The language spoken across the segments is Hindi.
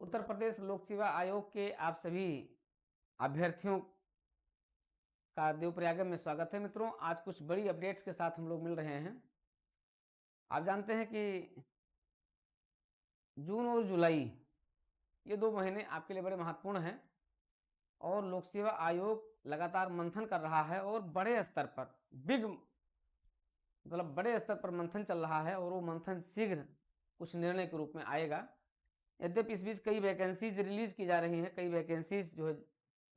उत्तर प्रदेश लोक सेवा आयोग के आप सभी अभ्यर्थियों का देवप्रयाग में स्वागत है। मित्रों, आज कुछ बड़ी अपडेट्स के साथ हम लोग मिल रहे हैं। आप जानते हैं कि जून और जुलाई ये 2 महीने आपके लिए बड़े महत्वपूर्ण हैं और लोक सेवा आयोग लगातार मंथन कर रहा है और बड़े स्तर पर मतलब बड़े स्तर पर मंथन चल रहा है और वो मंथन शीघ्र कुछ निर्णय के रूप में आएगा। यद्यपि इस बीच कई वैकेंसीज रिलीज की जा रही हैं, कई वैकेंसीज जो है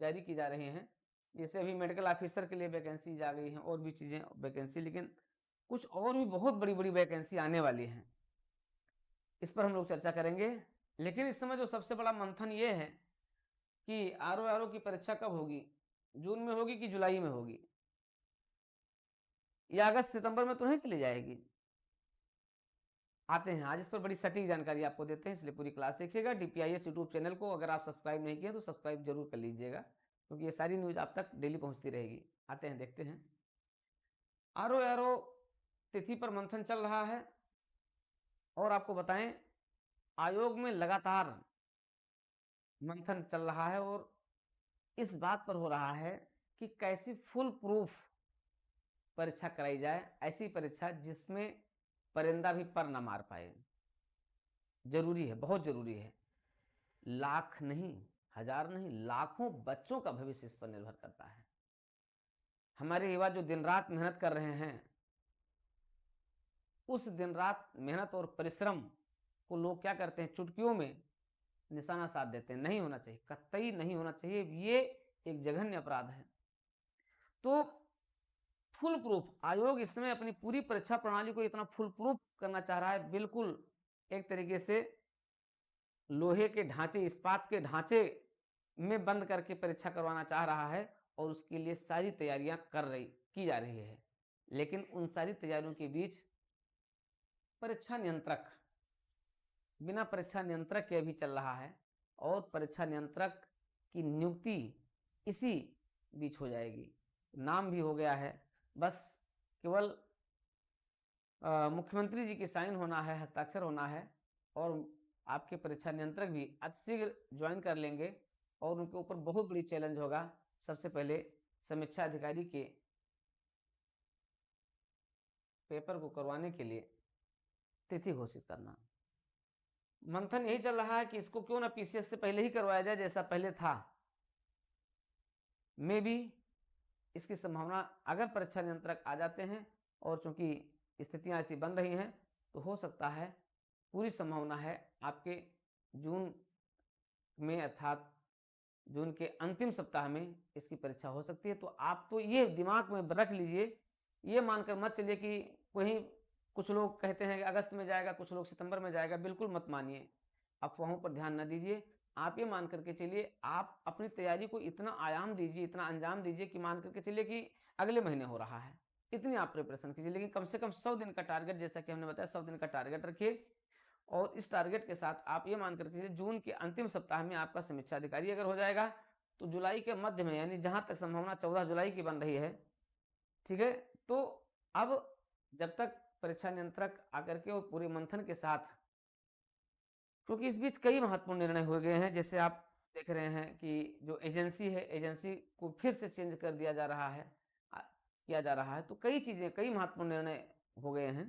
जारी की जा रही हैं। जैसे अभी मेडिकल ऑफिसर के लिए वैकेंसीज आ गई हैं और भी चीज़ें वैकेंसी, लेकिन कुछ और भी बहुत बड़ी बड़ी वैकेंसी आने वाली हैं। इस पर हम लोग चर्चा करेंगे। लेकिन इस समय जो सबसे बड़ा मंथन ये है कि आरओ की परीक्षा कब होगी, जून में होगी कि जुलाई में होगी, या अगस्त सितंबर में तो नहीं चली जाएगी। आते हैं, आज इस पर बड़ी सटीक जानकारी आपको देते हैं, इसलिए पूरी क्लास देखिएगा। डीपीआईएस यूट्यूब चैनल को अगर आप सब्सक्राइब नहीं किए तो सब्सक्राइब जरूर कर लीजिएगा, क्योंकि ये सारी न्यूज आप तक डेली पहुंचती रहेगी। आते हैं, देखते हैं। आरओ तिथि पर मंथन चल रहा है और आपको बताएं, आयोग में लगातार मंथन चल रहा है और इस बात पर हो रहा है कि कैसी फुल प्रूफ परीक्षा कराई जाए, ऐसी परीक्षा जिसमें परिंदा भी पर न मार पाए। जरूरी है, बहुत जरूरी है। लाख नहीं, हजार नहीं, लाखों बच्चों का भविष्य इस पर निर्भर करता है। हमारे युवा जो दिन रात मेहनत कर रहे हैं, उस दिन रात मेहनत और परिश्रम को लोग क्या करते हैं, चुटकियों में निशाना साध देते हैं। नहीं होना चाहिए, कतई नहीं होना चाहिए, ये एक जघन्य अपराध है। तो फुल प्रूफ आयोग इस समय अपनी पूरी परीक्षा प्रणाली को इतना फुल प्रूफ करना चाह रहा है, बिल्कुल एक तरीके से लोहे के ढांचे, इस्पात के ढांचे में बंद करके परीक्षा करवाना चाह रहा है और उसके लिए सारी तैयारियां की जा रही है। लेकिन उन सारी तैयारियों के बीच परीक्षा नियंत्रक, बिना परीक्षा नियंत्रक के अभी चल रहा है और परीक्षा नियंत्रक की नियुक्ति इसी बीच हो जाएगी। नाम भी हो गया है, बस केवल मुख्यमंत्री जी की साइन होना है, हस्ताक्षर होना है और आपके परीक्षा नियंत्रक भी अतिशीघ्र ज्वाइन कर लेंगे और उनके ऊपर बहुत बड़ी चैलेंज होगा। सबसे पहले समीक्षा अधिकारी के पेपर को करवाने के लिए तिथि घोषित करना। मंथन यही चल रहा है कि इसको क्यों ना पीसीएस से पहले ही करवाया जाए, जैसा पहले था। मे भी इसकी संभावना, अगर परीक्षा नियंत्रक आ जाते हैं और चूंकि स्थितियां ऐसी बन रही हैं, तो हो सकता है, पूरी संभावना है आपके जून में अर्थात जून के अंतिम सप्ताह में इसकी परीक्षा हो सकती है। तो आप तो ये दिमाग में रख लीजिए, ये मानकर मत चलिए कि कहीं कुछ लोग कहते हैं कि अगस्त में जाएगा, कुछ लोग सितंबर में जाएगा। बिल्कुल मत मानिए, अफवाहों पर ध्यान न दीजिए। आप ये मान करके चलिए, आप अपनी तैयारी को इतना आयाम दीजिए, इतना अंजाम दीजिए कि मान करके चलिए कि अगले महीने हो रहा है, इतनी आप प्रिपरेशन कीजिए। लेकिन कम से कम 100 दिन का टारगेट, जैसा कि हमने बताया, 100 दिन का टारगेट रखिए और इस टारगेट के साथ आप ये मान करके जून के अंतिम सप्ताह में आपका समीक्षा अधिकारी अगर हो जाएगा, तो जुलाई के मध्य में, यानी जहां तक संभावना 14 जुलाई की बन रही है, ठीक है। तो अब जब तक परीक्षा नियंत्रक आकर के और पूरे मंथन के साथ, क्योंकि इस बीच कई महत्वपूर्ण निर्णय हो गए हैं, जैसे आप देख रहे हैं कि जो एजेंसी है, एजेंसी को फिर से चेंज कर दिया जा रहा है, किया जा रहा है। तो कई चीजें, कई महत्वपूर्ण निर्णय हो गए हैं,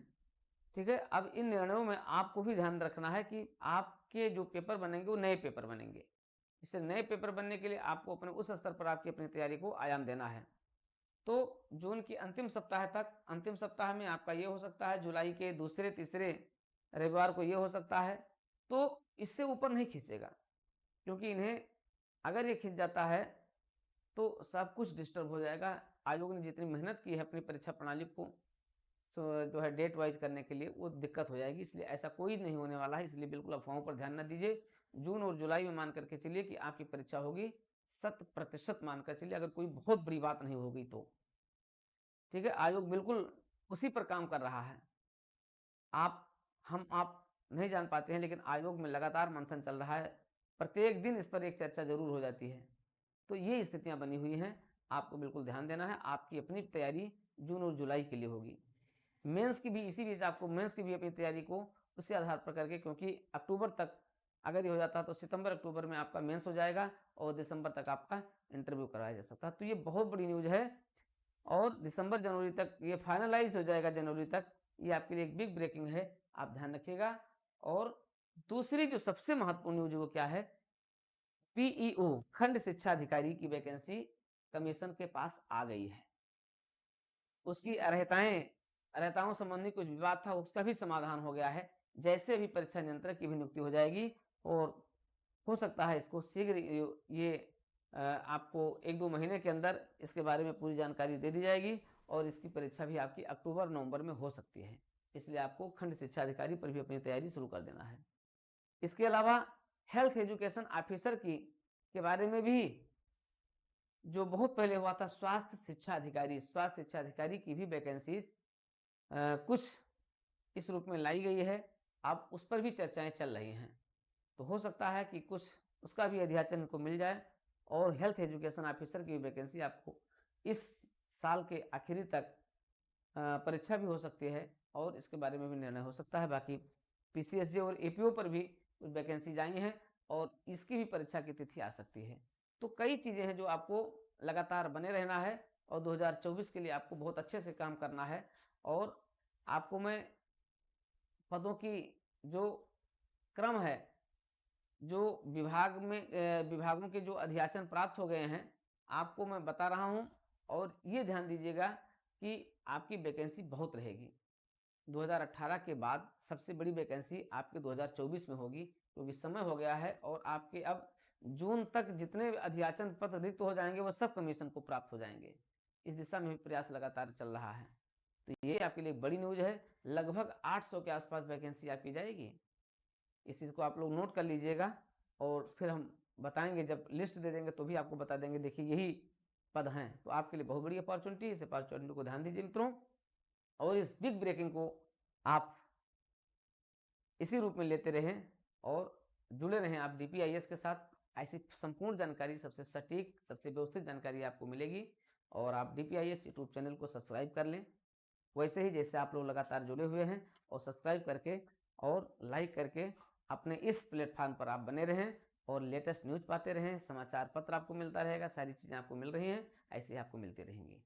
ठीक है। अब इन निर्णयों में आपको भी ध्यान रखना है कि आपके जो पेपर बनेंगे वो नए पेपर बनेंगे। इससे नए पेपर बनने के लिए आपको अपने उस स्तर पर आपकी अपनी तैयारी को आयाम देना है। तो जून की अंतिम सप्ताह तक, अंतिम सप्ताह में आपका ये हो सकता है, जुलाई के दूसरे तीसरे रविवार को ये हो सकता है। तो इससे ऊपर नहीं खींचेगा, क्योंकि इन्हें अगर ये खींच जाता है तो सब कुछ डिस्टर्ब हो जाएगा। आयोग ने जितनी मेहनत की है अपनी परीक्षा प्रणाली को जो है डेट वाइज करने के लिए, वो दिक्कत हो जाएगी। इसलिए ऐसा कोई नहीं होने वाला है, इसलिए बिल्कुल अफवाहों पर ध्यान न दीजिए। जून और जुलाई में मान करके चलिए कि आपकी परीक्षा होगी, 100% मानकर चलिए, अगर कोई बहुत बड़ी बात नहीं होगी तो, ठीक है। आयोग बिल्कुल उसी पर काम कर रहा है। आप नहीं जान पाते हैं, लेकिन आयोग में लगातार मंथन चल रहा है, प्रत्येक दिन इस पर एक चर्चा जरूर हो जाती है। तो ये स्थितियां बनी हुई हैं, आपको बिल्कुल ध्यान देना है। आपकी अपनी तैयारी जून और जुलाई के लिए होगी। मेंस की भी इसी बीच आपको मेंस की भी अपनी तैयारी को उसी आधार पर करके, क्योंकि अक्टूबर तक अगर ये हो जाता है तो सितंबर अक्टूबर में आपका मेंस हो जाएगा और दिसंबर तक आपका इंटरव्यू करवाया जा सकता है। तो ये बहुत बड़ी न्यूज़ है और दिसंबर जनवरी तक ये फाइनलाइज हो जाएगा, जनवरी तक। ये आपके लिए एक बिग ब्रेकिंग है, आप ध्यान रखिएगा। और दूसरी जो सबसे महत्वपूर्ण न्यूज़ वो क्या है, पीईओ खंड शिक्षा अधिकारी की वैकेंसी कमीशन के पास आ गई है। उसकी अर्हताओं संबंधी कुछ विवाद था, उसका भी समाधान हो गया है। जैसे भी परीक्षा नियंत्रक की भी नियुक्ति हो जाएगी और हो सकता है इसको शीघ्र ये आपको 1-2 महीने के अंदर इसके बारे में पूरी जानकारी दे दी जाएगी और इसकी परीक्षा भी आपकी अक्टूबर-नवंबर में हो सकती है। इसलिए आपको खंड शिक्षा अधिकारी पर भी अपनी तैयारी शुरू कर देना है। इसके अलावा हेल्थ एजुकेशन ऑफिसर के बारे में भी जो बहुत पहले हुआ था, स्वास्थ्य शिक्षा अधिकारी की भी वैकेंसीज कुछ इस रूप में लाई गई है। अब उस पर भी चर्चाएं चल रही हैं, तो हो सकता है कि कुछ उसका भी अध्याचन को मिल जाए और हेल्थ एजुकेशन ऑफिसर की वैकेंसी आपको इस साल के आखिरी तक परीक्षा भी हो सकती है और इसके बारे में भी निर्णय हो सकता है। बाकी पीसीएसजे और एपीओ पर भी कुछ वैकेंसीज आई हैं और इसकी भी परीक्षा की तिथि आ सकती है। तो कई चीज़ें हैं जो आपको लगातार बने रहना है और 2024 के लिए आपको बहुत अच्छे से काम करना है। और आपको मैं पदों की जो क्रम है, जो विभागों के जो अध्याचन प्राप्त हो गए हैं, आपको मैं बता रहा हूं और ये ध्यान दीजिएगा कि आपकी वैकेंसी बहुत रहेगी। 2018 के बाद सबसे बड़ी वैकेंसी आपके 2024 में होगी, क्योंकि समय हो गया है और आपके अब जून तक जितने अध्याचन पद रिक्त हो जाएंगे वो सब कमीशन को प्राप्त हो जाएंगे। इस दिशा में भी प्रयास लगातार चल रहा है। तो ये आपके लिए बड़ी न्यूज है। लगभग 800 के आसपास वैकेंसी आपकी जाएगी। इस चीज़ को आप लोग नोट कर लीजिएगा और फिर हम बताएंगे, जब लिस्ट दे देंगे तो भी आपको बता देंगे, देखिए यही पद हैं। तो आपके लिए बहुत बड़ी अपॉर्चुनिटी, इस अपॉर्चुनिटी को ध्यान दीजिए मित्रों और इस बिग ब्रेकिंग को आप इसी रूप में लेते रहें और जुड़े रहें आप डीपीआईएस के साथ। ऐसी संपूर्ण जानकारी, सबसे सटीक, सबसे व्यवस्थित जानकारी आपको मिलेगी और आप डीपीआईएस यूट्यूब चैनल को सब्सक्राइब कर लें, वैसे ही जैसे आप लोग लगातार जुड़े हुए हैं, और सब्सक्राइब करके और लाइक करके अपने इस प्लेटफॉर्म पर आप बने रहें और लेटेस्ट न्यूज़ पाते रहें। समाचार पत्र आपको मिलता रहेगा, सारी चीज़ें आपको मिल रही हैं, ऐसे ही आपको मिलती रहेंगी।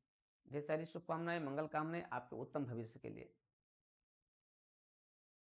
ढेर सारी शुभकामनाएं, मंगल कामनाएं आपके उत्तम भविष्य के लिए।